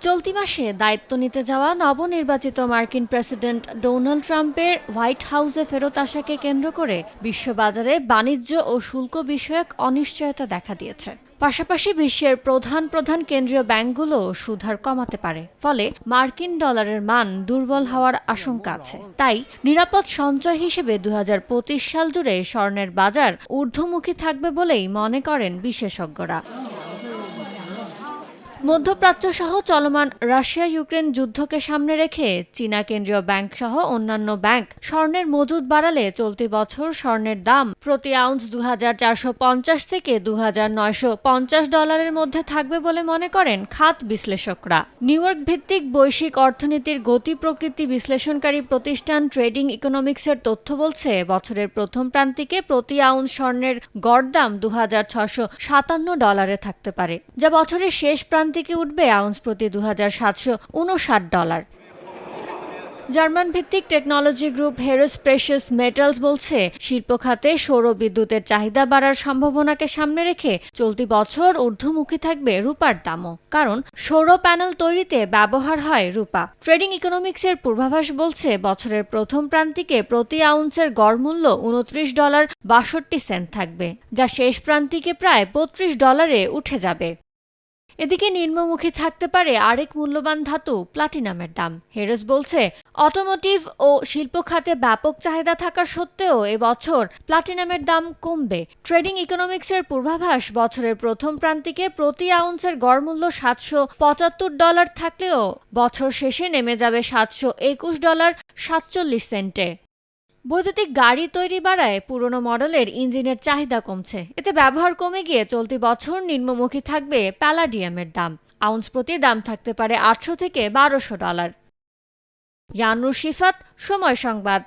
চলতি মাসে দায়িত্ব নিতে যাওয়া নবনির্বাচিত মার্কিন প্রেসিডেন্ট ডোনাল্ড ট্রাম্পের হোয়াইট হাউসে ফেরত আসাকে কেন্দ্র করে বিশ্ববাজারে বাণিজ্য ও শুল্ক বিষয়ক অনিশ্চয়তা দেখা দিয়েছে। পাশাপাশি বিশ্বের প্রধান প্রধান কেন্দ্রীয় ব্যাংকগুলো সুদহার কমাতে পারে, ফলে মার্কিন ডলারের মান দুর্বল হওয়ার আশঙ্কা আছে। তাই নিরাপদ সঞ্চয় হিসেবে ২০২৫ সাল জুড়ে স্বর্ণের বাজার ঊর্ধ্বমুখী থাকবে বলেই মনে করেন বিশেষজ্ঞরা। মধ্যপ্রাচ্য সহ চলমান রাশিয়া ইউক্রেন যুদ্ধকে সামনে রেখে চীনা কেন্দ্রীয় ব্যাংক সহ অন্যান্য ব্যাংক স্বর্ণের মজুদ বাড়ালে চলতি বছর স্বর্ণের দাম প্রতি আউন্স ২৪৫০ থেকে ২৯৫০ ডলারের মধ্যে থাকবে বলে মনে করেন খাত বিশ্লেষকরা। নিউ ইয়র্ক ভিত্তিক বৈশ্বিক অর্থনীতির গতি প্রকৃতি বিশ্লেষণকারী প্রতিষ্ঠান ট্রেডিং ইকোনমিক্সের তথ্য বলছে, বছরের প্রথম প্রান্তিকে প্রতি আউন্স স্বর্ণের গড় দাম ২৬৫৭ ডলারে থাকতে পারে, যা বছরের শেষ প্রান্তিকে উঠবে আউন্স প্রতি ২৭৫৯ ডলার। জার্মান ভিত্তিক technology group harass precious metals বলছে, শিল্প খাতে সৌর বিদ্যুতের চাহিদা বাড়ার সম্ভাবনাকে সামনে রেখে চলতি বছর ঊর্ধ্বমুখী থাকবে রূপার দামও, কারণ সৌর প্যানেল তৈরিতে ব্যবহার হয় রূপা। ট্রেডিং ইকোনমিক্সের পূর্বাভাস বলছে, বছরের প্রথম প্রান্তিকে প্রতি আউন্সের গড় মূল্য $29.62 থাকবে, যা শেষ প্রান্তিকে প্রায় $32 উঠে যাবে। এদিকে নিম্নমুখী থাকতে পারে আরেক মূল্যবান ধাতু প্লাটিনামের দাম। হেরেস বলছে, অটোমোটিভ ও শিল্প খাতে ব্যাপক চাহিদা থাকা সত্ত্বেও এবছর প্লাটিনামের দাম কমবে। ট্রেডিং ইকোনমিক্সের পূর্বাভাস, বছরের প্রথম প্রান্তিকে প্রতি আউন্সের গড় মূল্য $775 থাকলেও বছর শেষে নেমে যাবে $721.47। বৈদ্যুতিক গাড়ি তৈরি বাড়ায় পুরনো মডেলের ইঞ্জিনের চাহিদা কমছে। এতে ব্যবহার কমে গিয়ে চলতি বছর নিম্নমুখী থাকবে প্যালাডিয়ামের দাম। আউন্স প্রতি দাম থাকতে পারে $800 থেকে $1200। ইয়ানুর শিফাত, সময় সংবাদ।